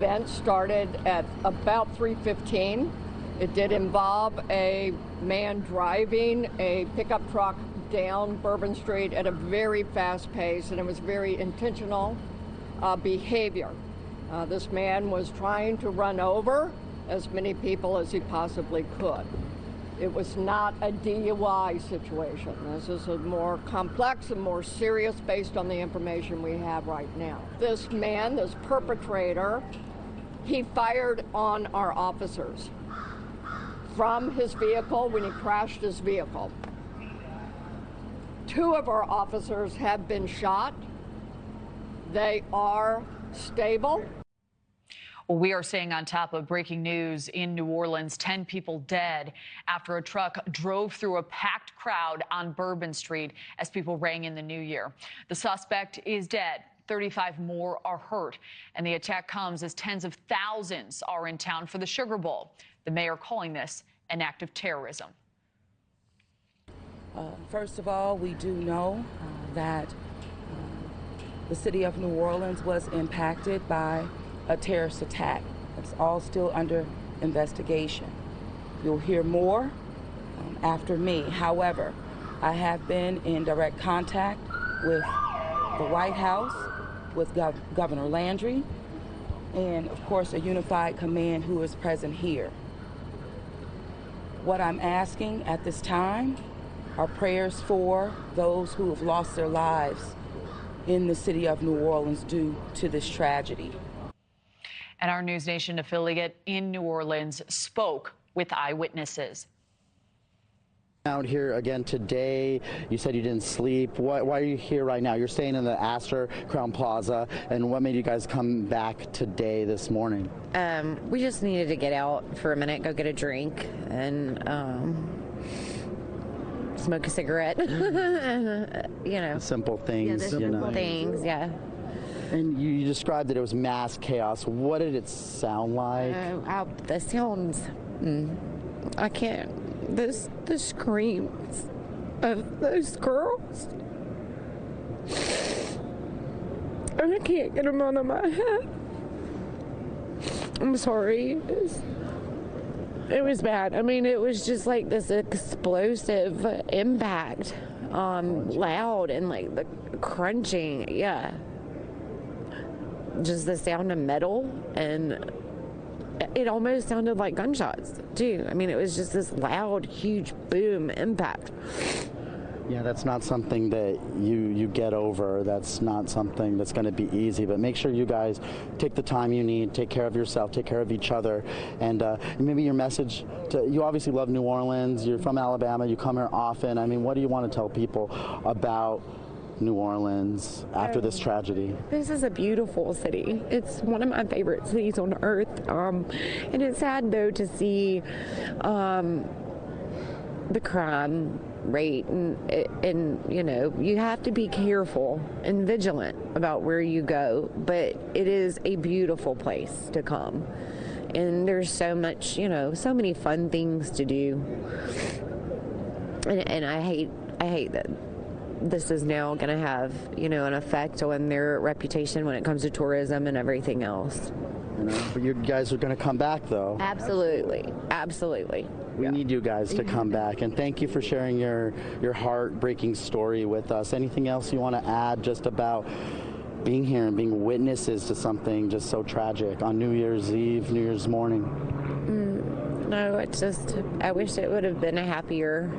event started at about 3:15. It did involve a man driving a pickup truck down Bourbon Street at a very fast pace, and it was very intentional behavior. This man was trying to run over as many people as he possibly could. It was not a DUI situation. This is a more complex and more serious based on the information we have right now. This man, this perpetrator, he fired on our officers from his vehicle when he crashed his vehicle. 2 of our officers have been shot. They are stable. Well, we are staying on top of breaking news in New Orleans. 10 people dead after a truck drove through a packed crowd on Bourbon Street as people rang in the new year. The suspect is dead. 35 more are hurt. And the attack comes as tens of thousands are in town for the Sugar Bowl. The mayor calling this an act of terrorism. First of all, we do know that the city of New Orleans was impacted by a terrorist attack. It's all still under investigation. You'll hear more after me. However, I have been in direct contact with the White House, with Governor Landry, and of course a unified command who is present here. What I'm asking at this time are prayers for those who have lost their lives in the city of New Orleans due to this tragedy. And our News Nation affiliate in New Orleans spoke with eyewitnesses. Out here again today, you said you didn't sleep. Why are you here right now? You're staying in the Astor Crown Plaza, and what made you guys come back today, this morning? We just needed to get out for a minute, go get a drink, and smoke a cigarette. You know, simple things. Yeah, simple things, yeah. And you described that it was mass chaos. What did it sound like? The sounds, I can't. The screams of those girls, and I can't get them out of my head. I'm sorry. It was bad. I mean, it was just like this explosive impact, loud and like the crunching, yeah. Just the sound of metal, and it almost sounded like gunshots too. I mean, it was just this loud, huge boom impact. Yeah, that's not something that you get over. That's not something that's going to be easy. But make sure you guys take the time you need, take care of yourself, take care of each other, and maybe your message to you. Obviously love New Orleans. You're from Alabama. You come here often. I mean, what do you want to tell people about New Orleans after this tragedy? This is a beautiful city. It's one of my favorite cities on earth. And it's sad though to see the crime rate, and you know, you have to be careful and vigilant about where you go, but it is a beautiful place to come, and there's so much, you know, so many fun things to do, and I hate that this is now going to have, you know, an effect on their reputation when it comes to tourism and everything else. You know, but you guys are going to come back, though. Absolutely, absolutely. We need you guys to come back, and thank you for sharing your heartbreaking story with us. Anything else you want to add just about being here and being witnesses to something just so tragic on New Year's Eve, New Year's morning? No, it's just, I wish it would have been a happier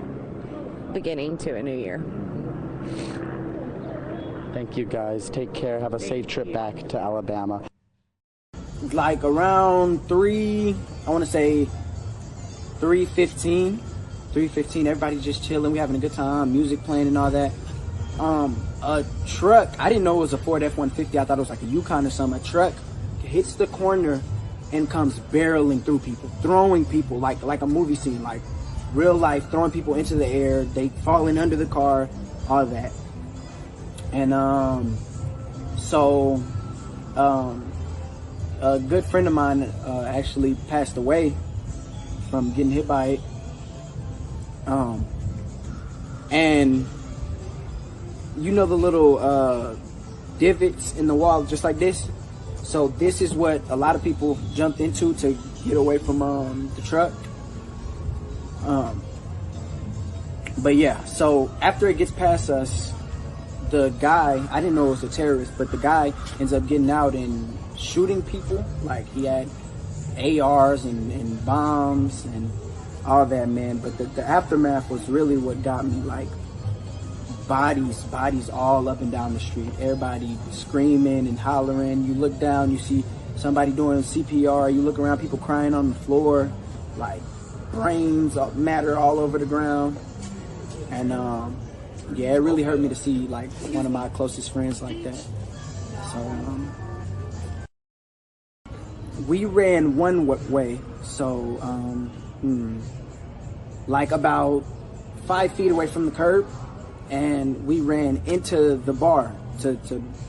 beginning to a new year. Thank you, guys. Take care. Have a safe trip back to Alabama. Like around 3:15, everybody just chilling, we having a good time, music playing and all that. A truck, I didn't know it was a Ford F-150, I thought it was like a Yukon or something. A truck hits the corner and comes barreling through people, throwing people like a movie scene, like real life, throwing people into the air, they falling under the car, all that. And a good friend of mine actually passed away from getting hit by it. And you know the little divots in the wall just like this? So this is what a lot of people jumped into to get away from the truck. But yeah, so after it gets past us, the guy, I didn't know it was a terrorist, but the guy ends up getting out and shooting people. Like, he had ARs and bombs and all that, man. But the aftermath was really what got me. Like, bodies all up and down the street. Everybody screaming and hollering. You look down, you see somebody doing CPR. You look around, people crying on the floor. Like, brains matter all over the ground. And yeah, it really hurt me to see like one of my closest friends like that. So we ran one way, so like about 5 feet away from the curb, and we ran into the bar to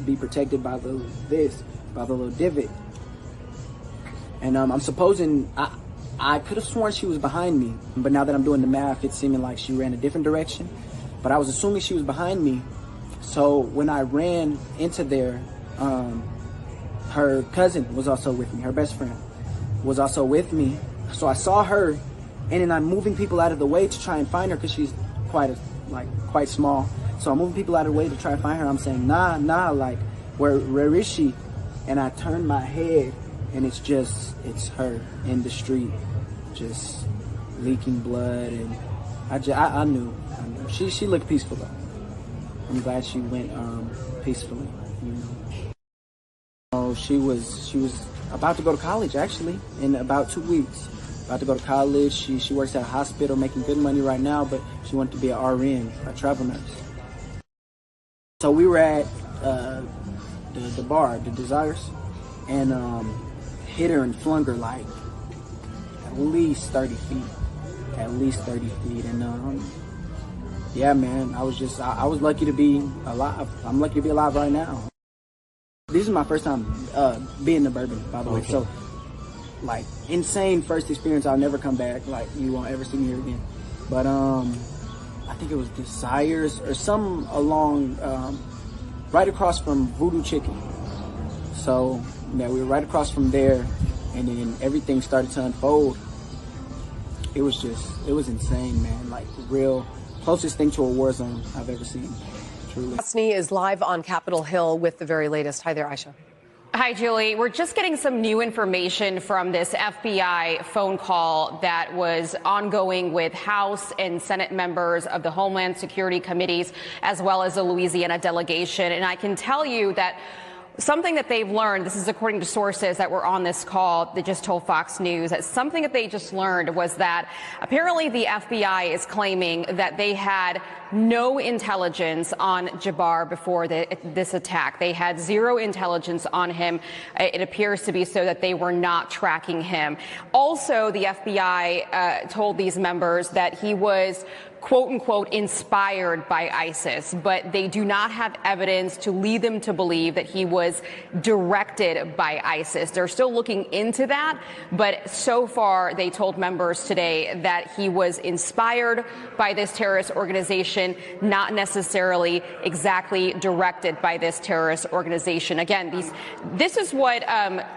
be protected by the little divot. And I'm supposing I could have sworn she was behind me, but now that I'm doing the math, it's seeming like she ran a different direction. But I was assuming she was behind me. So when I ran into there, her cousin was also with me. Her best friend was also with me. So I saw her, and then I'm moving people out of the way to try and find her because she's quite small. So I'm moving people out of the way to try and find her. I'm saying, nah, like, where is she? And I turned my head, and it's her in the street, just leaking blood, and I knew. She looked peaceful though. I'm glad she went peacefully, you know. Oh, she was about to go to college actually in about 2 weeks. About to go to college. She works at a hospital making good money right now, but she wanted to be an RN, a travel nurse. So we were at the bar, the Desires, and hit her and flung her like at least 30 feet. And yeah, man, I was lucky to be alive. I'm lucky to be alive right now. This is my first time being to Bourbon, by the way. So, like, insane first experience. I'll never come back. Like, you won't ever see me here again. But I think it was Desires or some along right across from Voodoo Chicken. So yeah, we were right across from there, and then everything started to unfold. It was insane, man. Like, real closest thing to a war zone I've ever seen, truly. Osney is live on Capitol Hill with the very latest. Hi there, Aisha. Hi, Julie. We're just getting some new information from this FBI phone call that was ongoing with House and Senate members of the Homeland Security Committees, as well as the Louisiana delegation. And I can tell you that something that they've learned, this is according to sources that were on this call that just told Fox News, that something that they just learned was that apparently the FBI is claiming that they had no intelligence on Jabbar before this attack. They had zero intelligence on him. It appears to be so that they were not tracking him. Also, the FBI told these members that he was quote unquote inspired by ISIS, but they do not have evidence to lead them to believe that he was directed by ISIS. They're still looking into that, but so far they told members today that he was inspired by this terrorist organization, not necessarily exactly directed by this terrorist organization. Again, this is what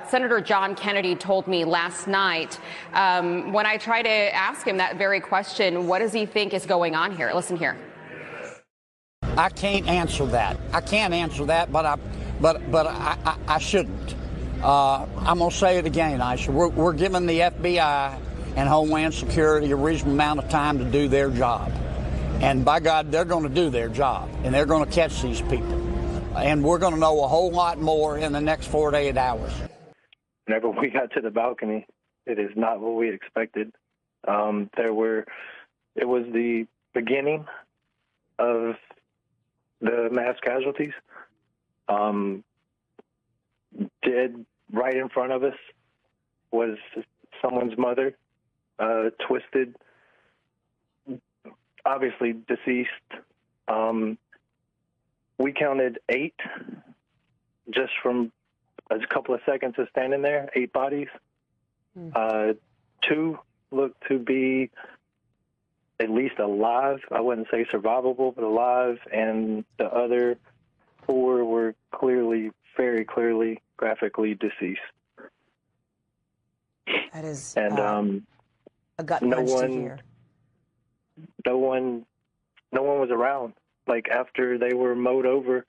Senator John Kennedy told me last night when I tried to ask him that very question. What does he think is going on here? Listen here. I can't answer that. But I shouldn't. I'm going to say it again, Aisha. We're giving the FBI and Homeland Security a reasonable amount of time to do their job. And by God, they're going to do their job, and they're going to catch these people. And we're going to know a whole lot more in the next 48 hours. Whenever we got to the balcony, it is not what we expected. It was the beginning of the mass casualties. Dead right in front of us was someone's mother, twisted, obviously deceased. We counted 8 just from a couple of seconds of standing there, 8 bodies. 2 looked to be at least alive. I wouldn't say survivable, but alive. And the other 4 were clearly, very clearly graphically deceased. That is And a gut punch to hear. No one was around. Like after they were mowed over,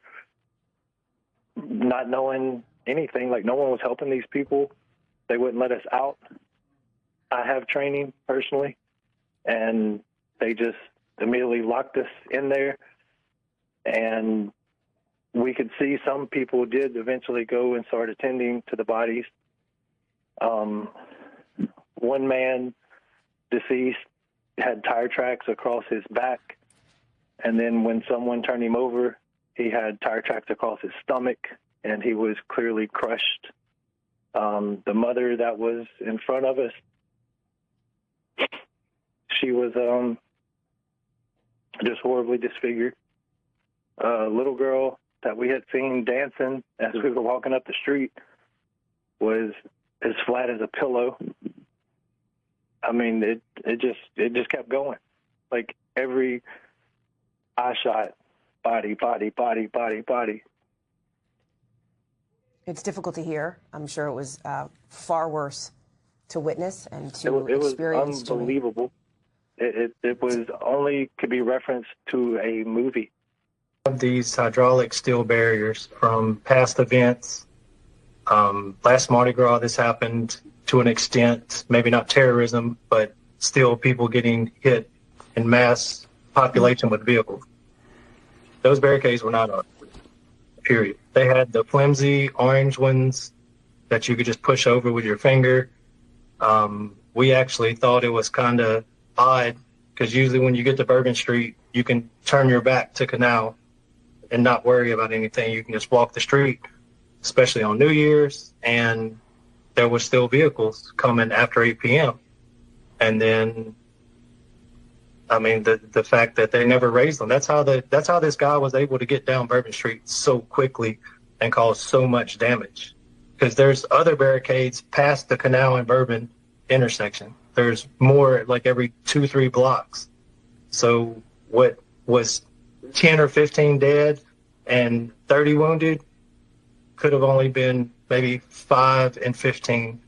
not knowing anything, like no one was helping these people. They wouldn't let us out. I have training personally, and they just immediately locked us in there. And we could see some people did eventually go and start attending to the bodies. One man, deceased, had tire tracks across his back. And then when someone turned him over, he had tire tracks across his stomach, and he was clearly crushed. The mother that was in front of us, she was just horribly disfigured. A little girl that we had seen dancing as we were walking up the street was as flat as a pillow. I mean, it just kept going. Like every eye shot, body. It's difficult to hear. I'm sure it was far worse to witness and to experience. It was unbelievable. It was only could be referenced to a movie. These hydraulic steel barriers from past events. Last Mardi Gras, this happened to an extent, maybe not terrorism, but still people getting hit in mass population with vehicles. Those barricades were not up, period. They had the flimsy orange ones that you could just push over with your finger. We actually thought it was kind of odd because usually when you get to Bourbon Street, you can turn your back to Canal and not worry about anything. You can just walk the street, especially on New Year's, and there were still vehicles coming after 8 p.m. And then, I mean, the fact that they never raised them, that's how this guy was able to get down Bourbon Street so quickly and cause so much damage. Because there's other barricades past the Canal and Bourbon intersection. There's more like every 2-3 blocks. So what was 10 or 15 dead and 30 wounded could have only been maybe 5 and 15.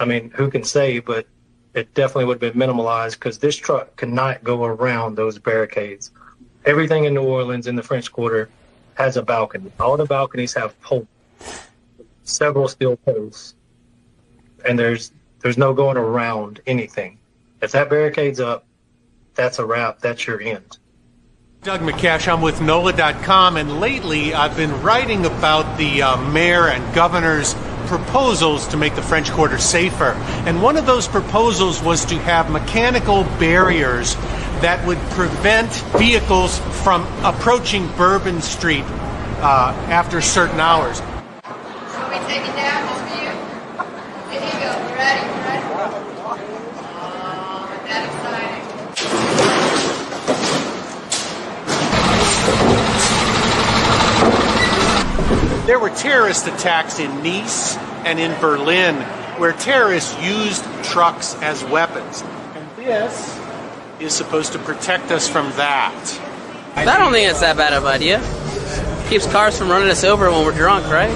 I mean, who can say, but it definitely would have been minimalized because this truck cannot go around those barricades. Everything in New Orleans in the French Quarter has a balcony. All the balconies have poles, several steel poles, and there's no going around anything. If that barricade's up, that's a wrap. That's your end. Doug McCash, I'm with NOLA.com, and lately I've been writing about the mayor and governor's proposals to make the French Quarter safer. And one of those proposals was to have mechanical barriers that would prevent vehicles from approaching Bourbon Street after certain hours. Shall we take it down just for you? Here you go. Ready? That exciting. There were terrorist attacks in Nice and in Berlin where terrorists used trucks as weapons. And this is supposed to protect us from that. I don't think it's that bad of an idea. Keeps cars from running us over when we're drunk, right?